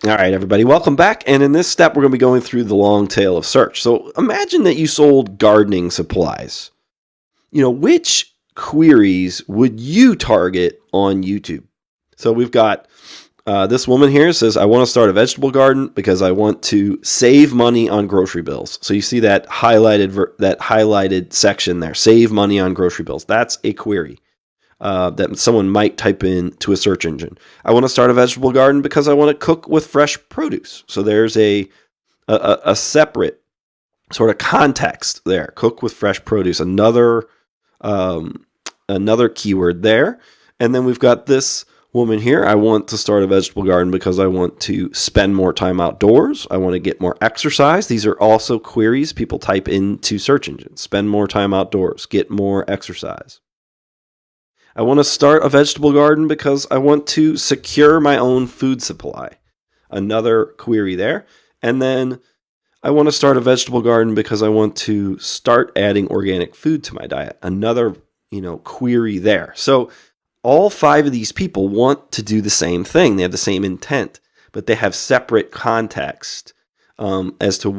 All right, everybody, welcome back. And in this step, we're going to be going through the long tail of search. So imagine that you sold gardening supplies. Which queries would you target on YouTube? So we've got this woman here says, I want to start a vegetable garden because I want to save money on grocery bills. So you see that highlighted section there, save money on grocery bills. That's a query that someone might type in to a search engine. I want to start a vegetable garden because I want to cook with fresh produce. So there's a separate sort of context there. Cook with fresh produce, another keyword there. And then we've got this woman here. I want to start a vegetable garden because I want to spend more time outdoors. I want to get more exercise. These are also queries people type into search engines. Spend more time outdoors, get more exercise. I want to start a vegetable garden because I want to secure my own food supply. Another query there. And then I want to start a vegetable garden because I want to start adding organic food to my diet. Another, query there. So all 5 of these people want to do the same thing. They have the same intent, but they have separate context as to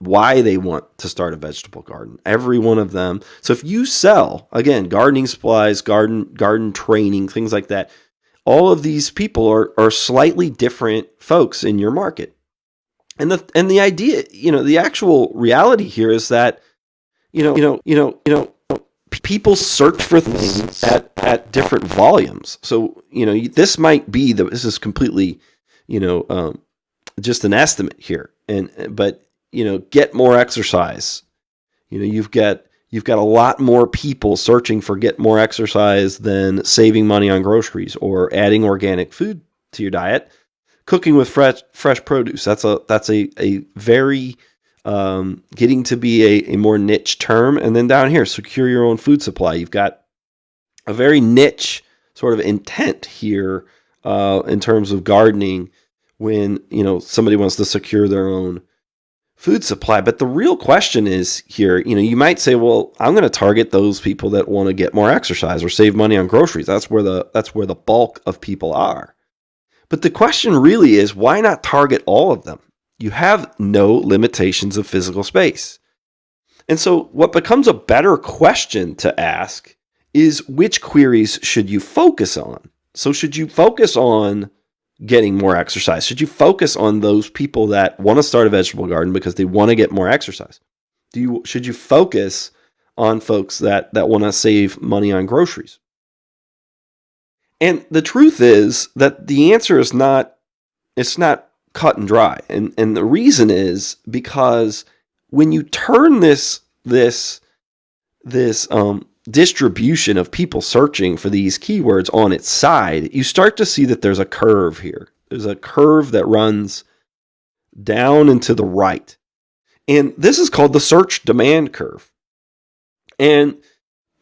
why they want to start a vegetable garden. Every one of them. So if you sell, again, gardening supplies, garden training, things like that, all of these people are slightly different folks in your market. And the idea, the actual reality here is that, people search for things at different volumes. So, this might be this is completely, just an estimate here. But get more exercise. You've got a lot more people searching for get more exercise than saving money on groceries or adding organic food to your diet. Cooking with fresh produce. That's a very getting to be a more niche term. And then down here, secure your own food supply. You've got a very niche sort of intent here in terms of gardening when somebody wants to secure their own food supply. But the real question is here, you might say, well, I'm going to target those people that want to get more exercise or save money on groceries. That's where the bulk of people are. But the question really is, why not target all of them? You have no limitations of physical space. And so what becomes a better question to ask is, which queries should you focus on? So should you focus on getting more exercise? Should you focus on those people that want to start a vegetable garden because they want to get more exercise? Should you focus on folks that want to save money on groceries? And the truth is that the answer is not cut and dry. And the reason is because when you turn this distribution of people searching for these keywords on its side, you start to see that there's a curve here. There's a curve that runs down and to the right. And this is called the search demand curve. And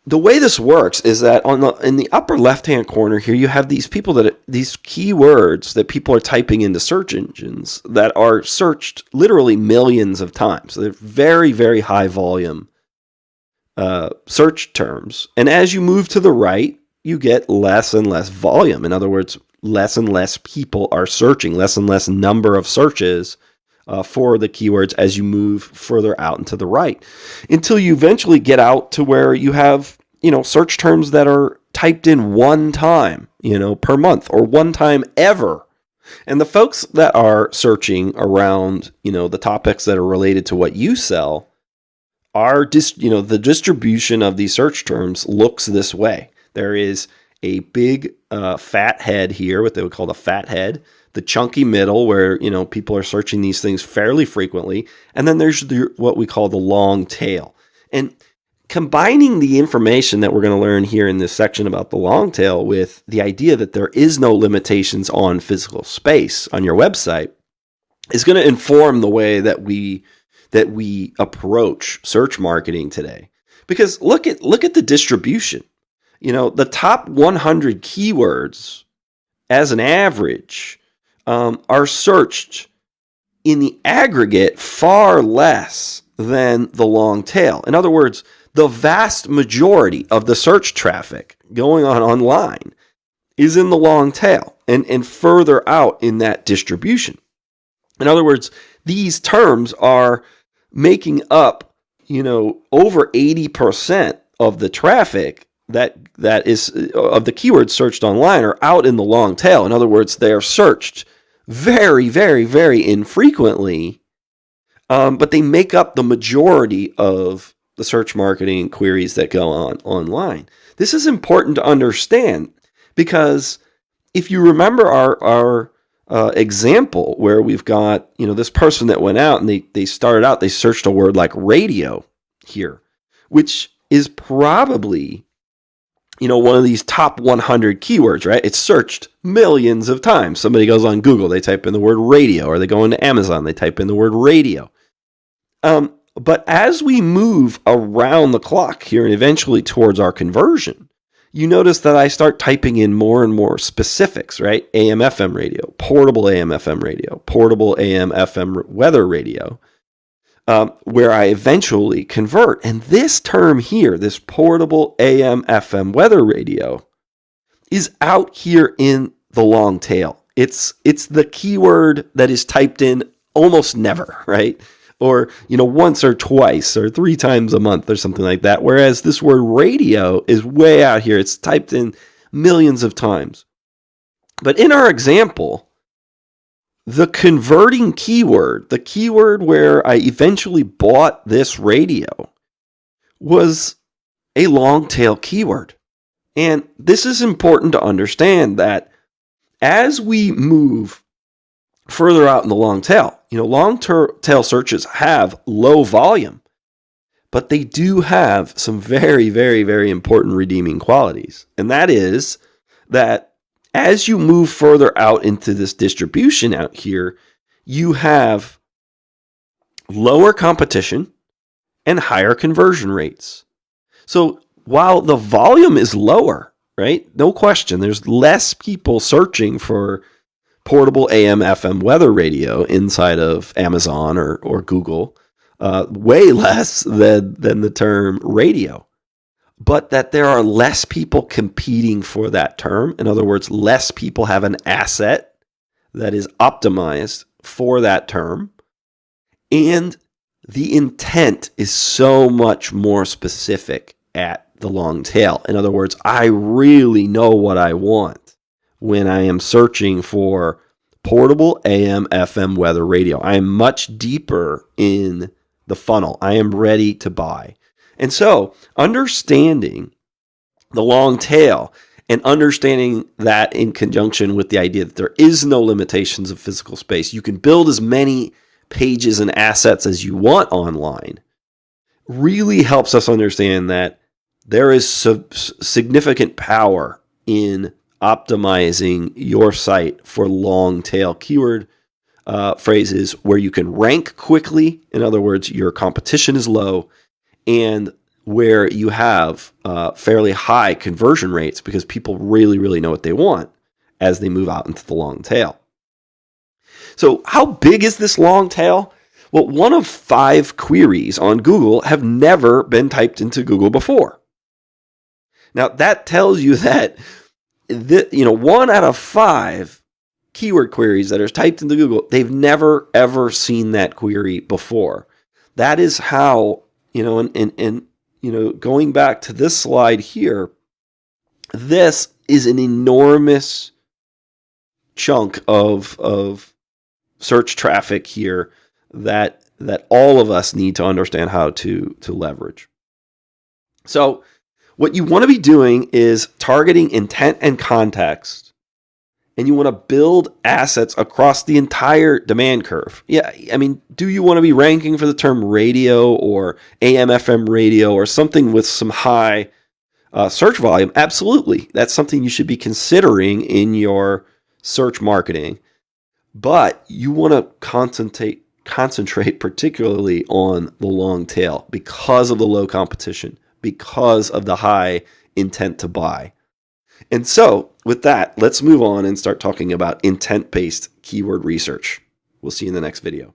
the way this works is that in the upper left-hand corner here, you have these these keywords that people are typing into search engines that are searched literally millions of times. So they're very, very high volume search terms. And as you move to the right, you get less and less volume. In other words, less and less people are searching, less and less number of searches for the keywords as you move further out and to the right, until you eventually get out to where you have, search terms that are typed in one time, per month or one time ever. And the folks that are searching around, the topics that are related to what you sell are the distribution of these search terms looks this way. There is a big fat head here, what they would call the fat head, the chunky middle where, people are searching these things fairly frequently. And then there's what we call the long tail. And combining the information that we're going to learn here in this section about the long tail with the idea that there is no limitations on physical space on your website is going to inform the way that we approach search marketing today. Because look at the distribution. The top 100 keywords as an average are searched in the aggregate far less than the long tail. In other words, the vast majority of the search traffic going on online is in the long tail and further out in that distribution. In other words, these terms are making up, over 80% of the traffic that is of the keywords searched online are out in the long tail. In other words, they are searched very, very, very infrequently, but they make up the majority of the search marketing queries that go on online. This is important to understand because if you remember our example where we've got, this person that went out and they started out, they searched a word like radio here, which is probably, one of these top 100 keywords, right? It's searched millions of times. Somebody goes on Google, they type in the word radio, or they go into Amazon, they type in the word radio. But as we move around the clock here and eventually towards our conversion, you notice that I start typing in more and more specifics, right? AM, FM radio, portable AM, FM radio, portable AM, FM weather radio, where I eventually convert. And this term here, this portable AM, FM weather radio, is out here in the long tail. It's the keyword that is typed in almost never, right? Or, once or twice or 3 times a month or something like that. Whereas this word radio is way out here. It's typed in millions of times. But in our example, the converting keyword, the keyword where I eventually bought this radio, was a long tail keyword. And this is important to understand that as we move further out in the long tail, long tail searches have low volume, but they do have some very, very, very important redeeming qualities. And that is that as you move further out into this distribution out here, you have lower competition and higher conversion rates. So while the volume is lower, right? No question, there's less people searching for portable AM, FM weather radio inside of Amazon or Google, way less than the term radio. But that there are less people competing for that term. In other words, less people have an asset that is optimized for that term. And the intent is so much more specific at the long tail. In other words, I really know what I want when I am searching for portable AM, FM weather radio. I am much deeper in the funnel. I am ready to buy. And so understanding the long tail and understanding that in conjunction with the idea that there is no limitations of physical space, you can build as many pages and assets as you want online, really helps us understand that there is significant power in optimizing your site for long tail keyword phrases where you can rank quickly. In other words, your competition is low, and where you have fairly high conversion rates because people really, really know what they want as they move out into the long tail. So how big is this long tail? Well, 1 of 5 queries on Google have never been typed into Google before. Now, that tells you that 1 out of 5 keyword queries that are typed into Google, they've never, ever seen that query before. That is how, going back to this slide here, this is an enormous chunk of search traffic here that all of us need to understand how to leverage. So what you want to be doing is targeting intent and context, and you want to build assets across the entire demand curve. Yeah, I mean, do you want to be ranking for the term radio or AM, FM radio or something with some high search volume? Absolutely. That's something you should be considering in your search marketing. But you want to concentrate particularly on the long tail because of the low competition, because of the high intent to buy. And so with that, let's move on and start talking about intent-based keyword research. We'll see you in the next video.